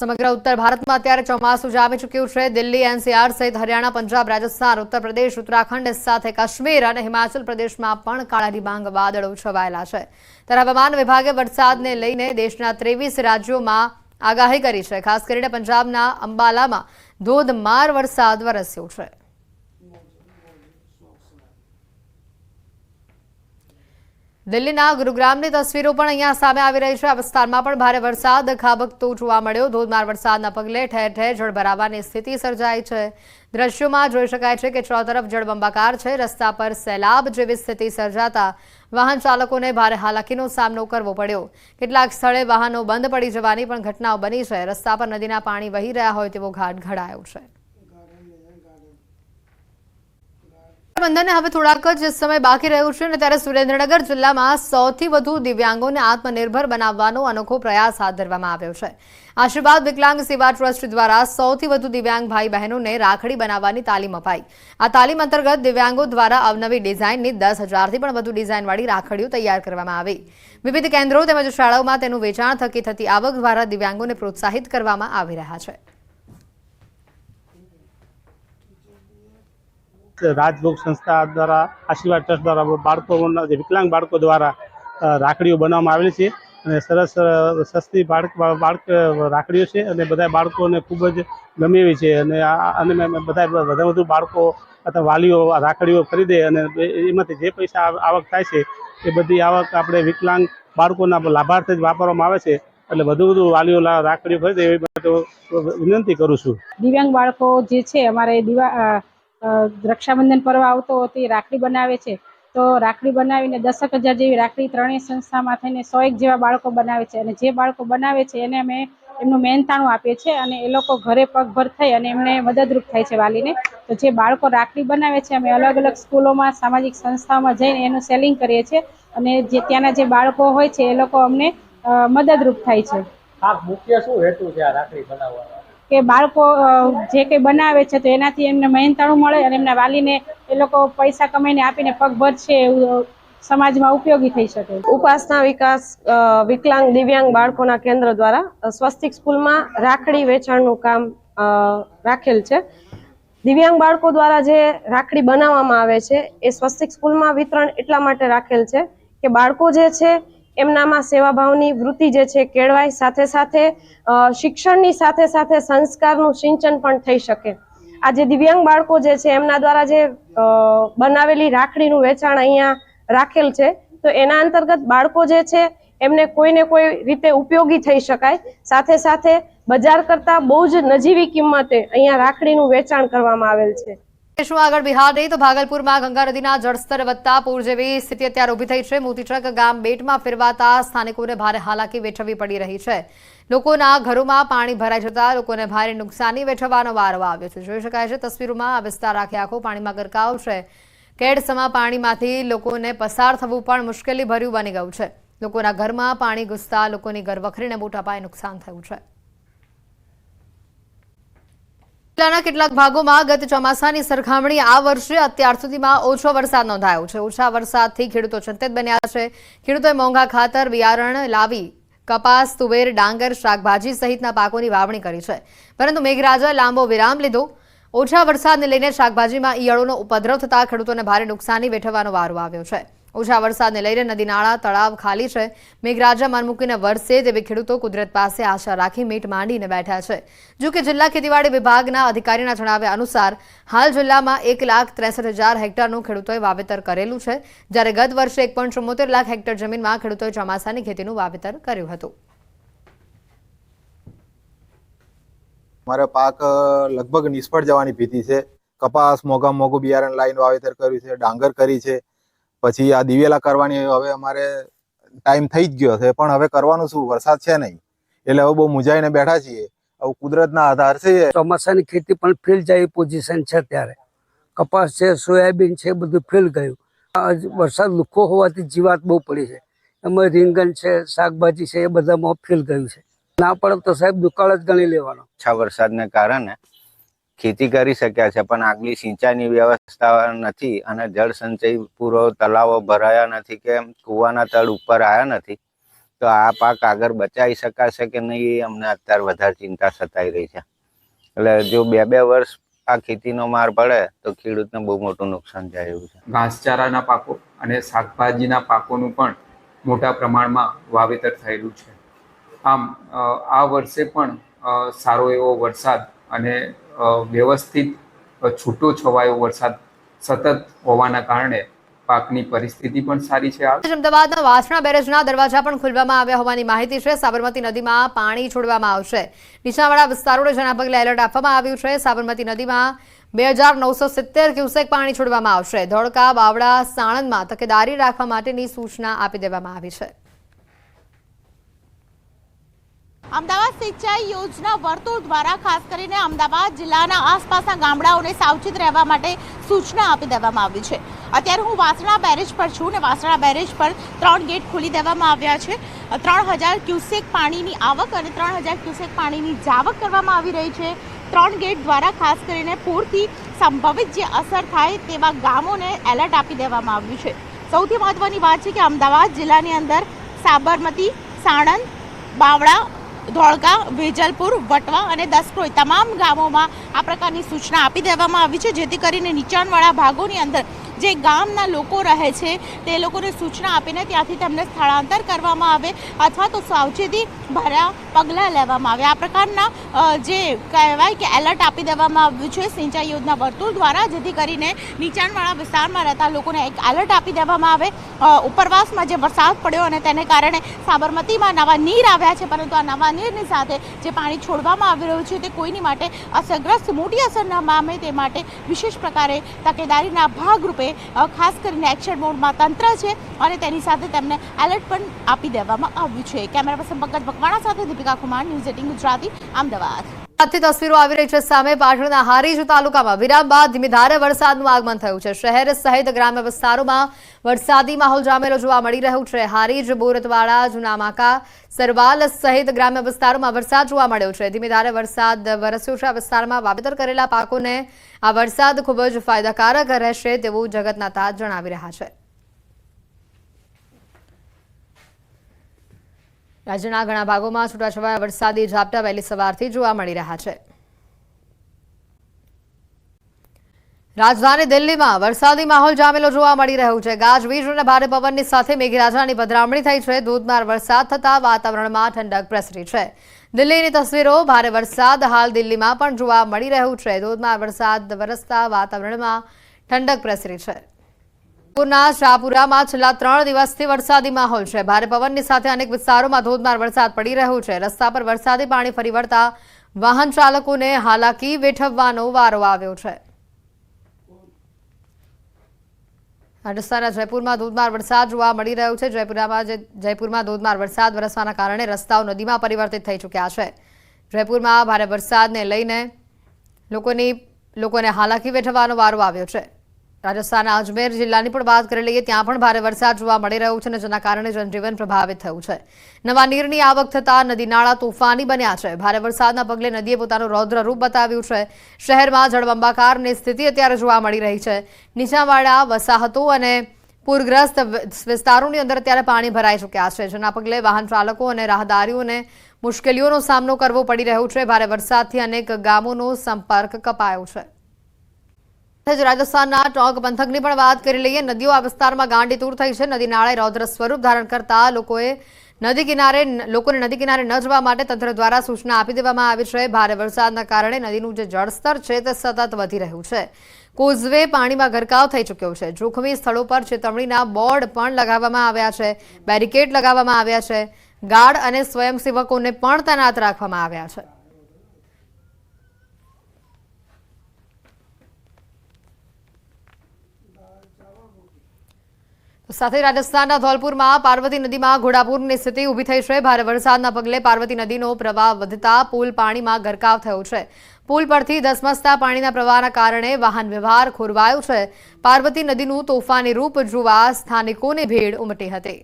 સમગ્ર ઉત્તર ભારતમાં અત્યારે ચોમાસું જામી ચૂક્યું છે। દિલ્હી, એનસીઆર સહિત હરિયાણા, પંજાબ, રાજસ્થાન, ઉત્તર પ્રદેશ, ઉત્તરાખંડ સાથે કાશ્મીર અને હિમાચલ પ્રદેશમાં પણ કાળા ડિબાંગ વાદળો છવાયેલા છે। ત્યારે હવામાન વિભાગે વરસાદને લઈને દેશના 23 રાજ્યોમાં આગાહી કરી છે। ખાસ કરીને પંજાબના અંબાલામાં ધોધમાર વરસાદ વરસ્યો છે। દિલ્હીના ગુરુગ્રામની તસવીરો પણ અહીંયા સામે આવી રહી છે। આ વિસ્તારમાં પણ ભારે વરસાદ ખાબકતો જોવા મળ્યો। ધોધમાર વરસાદના પગલે ઠેર ઠેર જળભરાવાની સ્થિતિ સર્જાઈ છે। દ્રશ્યોમાં જોઈ શકાય છે કે ચોતરફ જળબંબાકાર છે। રસ્તા પર સૈલાબ જેવી સ્થિતિ સર્જાતા વાહન ચાલકોને ભારે હાલાકીનો સામનો કરવો પડ્યો। કેટલાક સ્થળે વાહનો બંધ પડી જવાની પણ ઘટનાઓ બની છે। રસ્તા પર નદીના પાણી વહી રહ્યા હોય તેવો ઘાટ ઘડાયો છે। બંધનને હવે થોડાક જ સમય બાકી રહ્યું છે અને ત્યારે સુરેન્દ્રનગર જિલ્લામાં સૌથી વધુ દિવ્યાંગોને આત્મનિર્ભર બનાવવાનો અનોખો પ્રયાસ હાથ ધરવામાં આવ્યો છે। આશીર્વાદ વિકલાંગ સેવા ટ્રસ્ટ દ્વારા સૌથી વધુ દિવ્યાંગ ભાઈ બહેનોને રાખડી બનાવવાની તાલીમ અપાઈ। આ તાલીમ અંતર્ગત દિવ્યાંગો દ્વારા અવનવી ડિઝાઇનની 10,000થી પણ વધુ ડિઝાઇનવાળી રાખડીઓ તૈયાર કરવામાં આવી। વિવિધ કેન્દ્રો તેમજ શાળાઓમાં તેનું વેચાણ થકી થતી આવક દ્વારા દિવ્યાંગોને પ્રોત્સાહિત કરવામાં આવી રહ્યા છે। રાજભોગ સંસ્થા द्वारा आशीर्वाद ट्रस्ट द्वारा बाळकोना विकलांग बाळको द्वारा राखड़ीओ बनाववामां आवेली छे अने सरस सस्ती बाळक राखड़ीओ छे अने बधा बाळकोने खूब ज गमे एवी छे अने बधा વધુ बाळको अथवा वालीओ राखड़ीओ खरीदे अने एमांथी जे पैसा आवक थाय छे ए बधी आवक आपणे विकलांग बाळकोना लाभार्थे ज वापरवामां आवे छे એટલે વધુ વાલીઓ રાખડીઓ ખરીદે એવી માટે વિનંતી કરું છું। દિવ્યાંગ બાળકો જે છે અમારે રક્ષાબંધન પર્વ આવતો તે રાખડી બનાવે છે તો રાખડી બનાવીને 10,000 જેવી રાખડી ત્રણેય સંસ્થામાં થઈને 101 જેવા બાળકો બનાવે છે અને જે બાળકો બનાવે છે એને અમે એમનું મહેનતાણું આપીએ છીએ અને એ લોકો ઘરે પગભર થઈ અને એમને મદદરૂપ થાય છે વાલીને। તો જે બાળકો રાખડી બનાવે છે અમે અલગ અલગ સ્કૂલોમાં સામાજિક સંસ્થાઓમાં જઈને એનું સેલિંગ કરીએ છીએ અને જે ત્યાંના જે બાળકો હોય છે એ લોકો અમને મદદરૂપ થાય છે। આ મુખ્ય શું હેતુ છે આ રાખડી બનાવવાનો કે બાળકો જે કંઈ બનાવે છે તો એનાથી એમને મહેનતાણું મળે અને એમના વાલીને એ લોકો પૈસા કમાઈને આપીને પગભર છે એવું સમાજમાં ઉપયોગી થઈ શકે। ઉપાસના વિકાસ વિકલાંગ દિવ્યાંગ બાળકોના કેન્દ્ર દ્વારા સ્વસ્તિક સ્કૂલમાં રાખડી વેચાણનું કામ રાખેલ છે। દિવ્યાંગ બાળકો દ્વારા જે રાખડી બનાવવામાં આવે છે એ સ્વસ્તિક સ્કૂલમાં વિતરણ એટલા માટે રાખેલ છે કે બાળકો જે છે એમનામાં સેવાભાવની વૃત્તિ જે છે કેળવાય, સાથે સાથે શિક્ષણની સાથે સાથે સંસ્કારનું સિંચન પણ થઈ શકે। આ જે દિવ્યાંગ બાળકો જે છે એમના દ્વારા જે બનાવેલી રાખડીનું વેચાણ અહીંયા રાખેલ છે તો એના અંતર્ગત બાળકો જે છે એમને કોઈને કોઈ રીતે ઉપયોગી થઈ શકાય, સાથે સાથે બજાર કરતા બહુ જ નજીવી કિંમતે અહીંયા રાખડીનું વેચાણ કરવામાં આવેલ છે। આગળ બિહાર નહીં તો ભાગલપુરમાં ગંગા નદીના જળસ્તર વધતા પૂર જેવી સ્થિતિ અત્યારે ઊભી થઈ છે। મોતીચક ગામ બેટમાં ફેરવાતા સ્થાનિકોને ભારે હાલાકી વેઠવવી પડી રહી છે। લોકોના ઘરોમાં પાણી ભરાઈ જતા લોકોને ભારે નુકસાની વેઠવવાનો વારો આવ્યો છે। જોઈ શકાય છે તસવીરોમાં આ વિસ્તાર આખો પાણીમાં ગરકાવ છે। કેડસમા પાણીમાંથી લોકોને પસાર થવું પણ મુશ્કેલી ભર્યું બની ગયું છે। લોકોના ઘરમાં પાણી ઘૂસતા લોકોની ઘરવખરીને મોટા પાયે નુકસાન થયું છે। જિલ્લાના કેટલાક ભાગોમાં ગત ચોમાસાની સરખામણી આ વર્ષે અત્યાર સુધીમાં ઓછો વરસાદ નોંધાયો છે। ઓછા વરસાદથી ખેડૂતો ચિંતિત બન્યા છે। ખેડૂતોએ મોંઘા ખાતર બિયારણ લાવી કપાસ, તુવેર, ડાંગર, શાકભાજી સહિતના પાકોની વાવણી કરી છે, પરંતુ મેઘરાજાએ લાંબો વિરામ લીધો। ઓછા વરસાદને લઈને શાકભાજીમાં ઈયળોનો ઉપદ્રવ થતા ખેડૂતોને ભારે નુકસાની વેઠવવાનો વારો આવ્યો છે। ઓછા વરસાદને લઈને નદી, નાળા, તળાવ ખાલી છે। મેઘરાજા મન મૂકીને વરસે તેવી ખેડૂતો કુદરત પાસે આશા રાખી મીટ માંડીને બેઠા છે। જો કે જિલ્લા ખેતીવાડી વિભાગના અધિકારીના જણાવ્યા અનુસાર હાલ જિલ્લામાં 1,63,000 હેક્ટરનું ખેડૂતોએ વાવેતર કરેલું છે, જ્યારે ગત વર્ષે 1.74 લાખ હેક્ટર જમીનમાં ખેડૂતોએ ચોમાસાની ખેતીનું વાવેતર કર્યું હતું। મારો પાક લગભગ નિષ્ફળ જવાની ભીતિ છે। કપાસ મોંઘા મોંઘું બિયારણ લાવીને વાવેતર કર્યું છે, ડાંગર કરી છે, પછી આ દિવેલા કરવાની હવે અમારે ટાઈમ થઈ જ ગયો છે, પણ હવે કરવાનું શું, વરસાદ છે નહીં એટલે હવે બહુ મૂંઝાઈને બેઠા છીએ। હવે કુદરતના આધાર છે। ચોમાસાની ખેતી પણ ફેલ જાય પોઝિશન છે। ત્યારે કપાસ છે, સોયાબીન છે, બધું ફેલ ગયું। વરસાદ લુખો હોવાથી જીવાત બહુ પડી છે। એમાં રીંગણ છે, શાકભાજી છે, એ બધામાં ફેલ ગયું છે। ના પડે તો સાહેબ દુકાળ જ ગણી લેવાનો। ઓછા વરસાદને કારણે ખેતી કરી શક્યા છે, પણ આગલી સિંચાઈની વ્યવસ્થા નથી અને જળ સંચય પૂરો તળાવો ભરાયા નથી કે કૂવાના તળ ઉપર આવ્યા નથી, તો આ પાક આગળ બચાવી શકાશે કે નહીં એ અમને અત્યારે વધારે ચિંતા સતાઈ રહી છે. એટલે જો 2-2 વર્ષ આ ખેતીનો માર પડે તો ખેડૂતને બહુ મોટું નુકસાન જાય એવું છે. ઘાસચારાના પાકો અને શાકભાજીના પાકોનું પણ મોટા પ્રમાણમાં વાવેતર થયેલું છે. આમ આ વર્ષે પણ સારો એવો વરસાદ અને વ્યવસ્થિત છૂટો છવાયો વરસાદ સતત હોવાના કારણે પાકની પરિસ્થિતિ પણ સારી છે. અમદાવાદના વાસણા બેરેજના દરવાજા પણ ખોલવામાં આવ્યા હોવાની માહિતી છે. સાબરમતી નદીમાં પાણી છોડવામાં આવશે. નીચાણવાળા વિસ્તારોને જેના પગલે એલર્ટ આપવામાં આવ્યું છે. સાબરમતી નદીમાં 2970 ક્યુસેક પાણી છોડવામાં આવશે. ધોળકા, બાવળા, સાણંદમાં તકેદારી રાખવા માટેની સૂચના આપી દેવામાં આવી છે. અમદાવાદ સિંચાઈ યોજના વર્તુળ દ્વારા ખાસ કરીને અમદાવાદ જિલ્લાના આસપાસના ગામડાઓને સાવચેત રહેવા માટે સૂચના આપી દેવામાં આવી છે. અત્યારે હું વાસણા બેરેજ પર છું અને વાસણા બેરેજ પર 3 ગેટ ખોલી દેવામાં આવ્યા છે. 3000 ક્યુસેક પાણીની આવક અને 3000 ક્યુસેક પાણીની જાવક કરવામાં આવી રહી છે. 3 ગેટ દ્વારા ખાસ કરીને પૂરથી સંભવિત જે અસર થાય તેવા ગામોને એલર્ટ આપી દેવામાં આવ્યું છે. સૌથી મહત્વની વાત છે કે અમદાવાદ જિલ્લાની અંદર સાબરમતી, સાણંદ, બાવળા, ધોળકા, વેજલપુર, વટવા અને દસક્રોઈ તમામ ગામોમાં આ પ્રકારની સૂચના આપી દેવામાં આવી છે, જેથી કરીને નીચાણવાળા ભાગોની અંદર જે ગામના લોકો રહે છે તે લોકોને સૂચના આપીને ત્યાંથી તેમને સ્થળાંતર કરવામાં આવે અથવા તો સાવચેતી ભર્યા પગલાં લેવામાં આવે. આ પ્રકારના જે કહેવાય કે એલર્ટ આપી દેવામાં આવ્યું છે સિંચાઈ યોજના વર્તુળ દ્વારા, જેથી કરીને નીચાણવાળા વિસ્તારમાં રહેતા લોકોને એક એલર્ટ આપી દેવામાં આવે. ઉપરવાસમાં જે વરસાદ પડ્યો અને તેને કારણે સાબરમતીમાં નવા નીર આવ્યા છે, પરંતુ આ નવા નીરની સાથે જે પાણી છોડવામાં આવી રહ્યું છે તે કોઈની માટે અસરગ્રસ્ત મોટી અસર ન પામે તે માટે વિશેષ પ્રકારે તકેદારીના ભાગરૂપે ખાસ કરીને એક્શન મોડમાં તંત્ર છે અને તેની સાથે તેમને એલર્ટ પણ આપી દેવામાં આવ્યું છે. કેમેરા પર્સન પંકજ બકવાણા સાથે દીપિકા કુમાર, ન્યૂઝ 18 ગુજરાતી, અમદાવાદ. આજથી તસવીરો આવી રહી છે સામે. પાટણના હારીજ તાલુકામાં વિરામ બાદ ધીમી ધારે વરસાદનું આગમન થયું છે. શહેર સહિત ગ્રામ્ય વિસ્તારોમાં વરસાદી માહોલ જામેલો જોવા મળી રહ્યો છે. હારીજ, બોરતવાડા, જુનામાકા, સરવાલ સહિત ગ્રામ્ય વિસ્તારોમાં વરસાદ જોવા મળ્યો છે. ધીમી ધારે વરસાદ વરસ્યો છે. આ વિસ્તારમાં વાવેતર કરેલા પાકોને આ વરસાદ ખૂબ જ ફાયદાકારક રહેશે તેવું જગતના તાત જણાવી રહ્યા છે. રાજ્યના ઘણા ભાગોમાં છૂટાછવાયા વરસાદી ઝાપટા વહેલી સવારથી જોવા મળી રહ્યા છે. રાજધાની દિલ્હીમાં વરસાદી માહોલ જામેલો જોવા મળી રહ્યો છે. ગાજવીજ અને ભારે પવનની સાથે મેઘરાજાની પધરામણી થઈ છે. ધોધમાર વરસાદ થતા વાતાવરણમાં ઠંડક પ્રસરી છે. દિલ્હીની તસવીરો. ભારે વરસાદ હાલ દિલ્હીમાં પણ જોવા મળી રહ્યું છે. ધોધમાર વરસાદ વરસતા વાતાવરણમાં ઠંડક પ્રસરી છે. પૂરના શાહપુરામાં છેલ્લા 3 દિવસથી વરસાદી માહોલ છે. ભારે પવનની સાથે અનેક વિસ્તારોમાં ધોધમાર વરસાદ પડી રહ્યો છે. રસ્તા પર વરસાદી પાણી ફરી વળતા વાહન ચાલકોને હાલાકી વેઠવવાનો વારો આવ્યો છે. રાજસ્થાનના જયપુરમાં ધોધમાર વરસાદ જોવા મળી રહ્યો છે. જયપુરમાં ધોધમાર વરસાદ વરસવાના કારણે રસ્તાઓ નદીમાં પરિવર્તિત થઈ ચૂક્યા છે. જયપુરમાં ભારે વરસાદને લઈને લોકોને હાલાકી વેઠવવાનો વારો આવ્યો છે. રાજસ્થાનના અજમેર જિલ્લાની પણ વાત કરી લઈએ. ત્યાં પણ ભારે વરસાદ જોવા મળી રહ્યો છે અને જેના કારણે જનજીવન પ્રભાવિત થયું છે. નવા નીરની આવક થતાં નદી નાળા તોફાની બન્યા છે. ભારે વરસાદના પગલે નદીએ પોતાનું રૌદ્ર રૂપ બતાવ્યું છે. શહેરમાં જળબંબાકારની સ્થિતિ અત્યારે જોવા મળી રહી છે. નીચાણવાળા વસાહતો અને પૂરગ્રસ્ત વિસ્તારોની અંદર અત્યારે પાણી ભરાઈ ચૂક્યા છે, જેના પગલે વાહન ચાલકો અને રાહદારીઓને મુશ્કેલીઓનો સામનો કરવો પડી રહ્યો છે. ભારે વરસાદથી અનેક ગામોનો સંપર્ક કપાયો છે. રાજસ્થાનના ટોંક પંથકની પણ વાત કરી લઈએ. નદીઓ આ વિસ્તારમાં ગાંડીતૂર થઈ છે. નદી નાળાએ રૌદ્ર સ્વરૂપ ધારણ કરતા લોકોને નદી કિનારે ન જવા માટે તંત્ર દ્વારા સૂચના આપી દેવામાં આવી છે. ભારે વરસાદના કારણે નદીનું જે જળસ્તર છે તે સતત વધી રહ્યું છે. કોઝવે પાણીમાં ગરકાવ થઈ ચૂક્યો છે. જોખમી સ્થળો પર ચેતવણીના બોર્ડ પણ લગાવવામાં આવ્યા છે. બેરિકેડ લગાવવામાં આવ્યા છે. ગાર્ડ અને સ્વયંસેવકોને પણ તૈનાત રાખવામાં આવ્યા છે. સાથે રાજસ્થાનના ધોલપુરમાં પાર્વતી નદીમાં ઘોડાપૂરની સ્થિતિ ઊભી થઈ છે. ભારે વરસાદના પગલે પાર્વતી નદીનો પ્રવાહ વધતા પુલ પાણીમાં ગરકાવ થયો છે. પુલ પરથી ધસમસતા પાણીના પ્રવાહના કારણે વાહન વ્યવહાર ખોરવાયો છે. પાર્વતી નદીનું તોફાની રૂપ જોવા સ્થાનિકોની ભીડ ઉમટી હતી.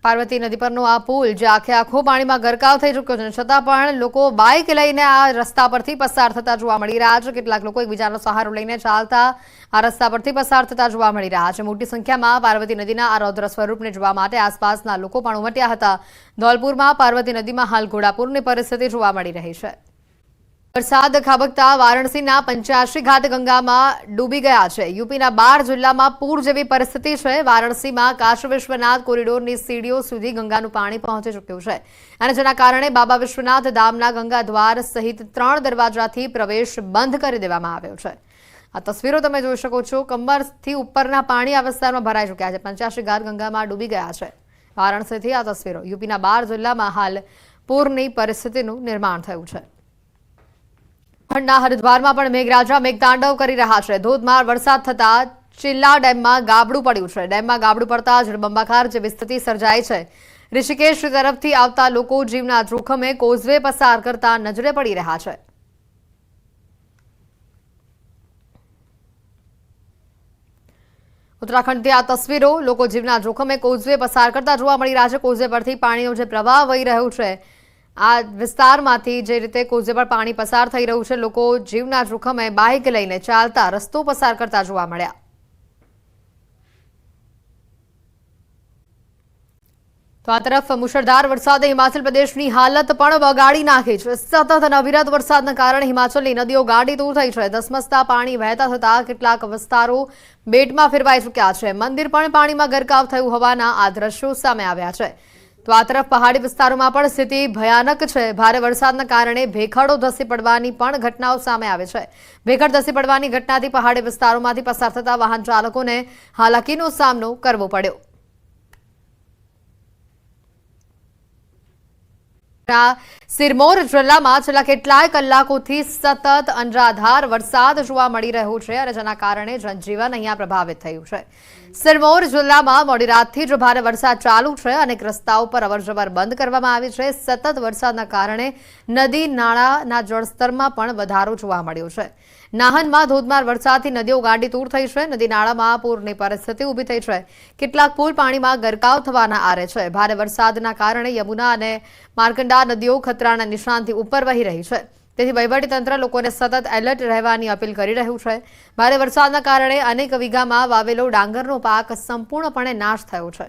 પાર્વતી નદી પરનો આ પુલ જે આખે આખો પાણીમાં ગરકાવ થઈ ચૂક્યો છે, છતાં પણ લોકો બાઇક લઈને આ રસ્તા પરથી પસાર થતા જોવા મળી રહ્યા છે. કેટલાક લોકો એકબીજાનો સહારો લઈને ચાલતા આ રસ્તા પરથી પસાર થતા જોવા મળી રહ્યા છે. મોટી સંખ્યામાં પાર્વતી નદીના આ રૌદ્ર સ્વરૂપને જોવા માટે આસપાસના લોકો પણ ઉમટ્યા હતા. ધોલપુરમાં પાર્વતી નદીમાં હાલ ઘોડાપૂરની પરિસ્થિતિ જોવા મળી રહી છે. વરસાદ ખાબકતા વારાણસીના 85 ઘાટ ગંગામાં ડૂબી ગયા છે. યુપીના 12 જિલ્લામાં પૂર જેવી પરિસ્થિતિ છે. વારાણસીમાં કાશી વિશ્વનાથ કોરિડોરની સીડીઓ સુધી ગંગાનું પાણી પહોંચી ચૂક્યું છે અને જેના કારણે બાબા વિશ્વનાથ ધામના ગંગા દ્વાર સહિત 3 દરવાજાથી પ્રવેશ બંધ કરી દેવામાં આવ્યો છે. આ તસવીરો તમે જોઈ શકો છો. કમરથી ઉપરના પાણી આ વિસ્તારમાં ભરાઈ ચૂક્યા છે. 85 ઘાટ ગંગામાં ડૂબી ગયા છે. વારાણસીથી આ તસવીરો. યુપીના 12 જિલ્લામાં હાલ પૂરની પરિસ્થિતિનું નિર્માણ થયું છે. ઉત્તરાખંડના હરિદ્વારમાં પણ મેઘરાજા મેઘતાંડવ કરી રહ્યા છે. ધોધમાર વરસાદ થતા ચિલ્લા ડેમમાં ગાબડું પડ્યું છે. ડેમમાં ગાબડું પડતા જળબંબાકાર જેવી સ્થિતિ સર્જાઈ છે. ઋષિકેશ તરફથી આવતા લોકો જીવના જોખમે કોઝવે પસાર કરતા નજરે પડી રહ્યા છે. ઉત્તરાખંડથી આ તસવીરો. લોકો જીવના જોખમે કોઝવે પસાર કરતા જોવા મળી રહ્યા છે. કોઝવે પરથી પાણીનો જે પ્રવાહ વહી રહ્યો છે, આ વિસ્તારમાંથી જે રીતે કોઝવે પર પાણી પસાર થઈ રહ્યું છે, લોકો જીવના જોખમે બાઇક લઈને ચાલતા રસ્તો પસાર કરતા જોવા મળ્યા. તો આ તરફ મુશળધાર વરસાદે હિમાચલ પ્રદેશની હાલત પણ બગાડી નાખી છે. સતત અને અવિરત વરસાદના કારણે હિમાચલની નદીઓ ગાંડીતૂર થઈ છે. ધસમસતા પાણી વહેતા થતા કેટલાક વિસ્તારો બેટમાં ફેરવાઈ ચૂક્યા છે. મંદિર પણ પાણીમાં ગરકાવ થયું હોવાના આ દ્રશ્યો સામે આવ્યા છે. તો આ તરફ પહાડી વિસ્તારોમાં પણ સ્થિતિ ભયાનક છે. ભારે વરસાદના કારણે ભેખડો ધસી પડવાની પણ ઘટનાઓ સામે આવે છે. ભેખડ ધસી પડવાની ઘટનાથી પહાડી વિસ્તારોમાંથી પસાર થતા વાહન ચાલકોને હાલાકીનો સામનો કરવો પડ્યો. સિરમૌર જિલ્લામાં છેલ્લા કેટલાય કલાકોથી સતત અનરાધાર વરસાદ જોવા મળી રહ્યો છે અને જેના કારણે જનજીવન અહીંયા પ્રભાવિત થયું છે. સિરમૌર જિલ્લામાં મોડી રાતથી જ ભારે વરસાદ ચાલુ છે. અનેક રસ્તાઓ પર અવરજવર બંધ કરવામાં આવી છે. સતત વરસાદના કારણે નદી નાળાના જળસ્તરમાં પણ વધારો જોવા મળ્યો છે. નાહનમાં ધોધમાર વરસાદથી નદીઓ ગાંડીતૂર થઈ છે. નદી નાળામાં પૂરની પરિસ્થિતિ ઊભી થઈ છે. કેટલાક પુલ પાણીમાં ગરકાવ થવાના આરે છે. ભારે વરસાદના કારણે યમુના અને માર્કંડા નદીઓ ખતરાના નિશાનથી ઉપર વહી રહી છે. તેથી વહીવટીતંત્ર લોકોને સતત એલર્ટ રહેવાની અપીલ કરી રહ્યું છે. ભારે વરસાદના કારણે અનેક વીઘામાં વાવેલો ડાંગરનો પાક સંપૂર્ણપણે નાશ થયો છે.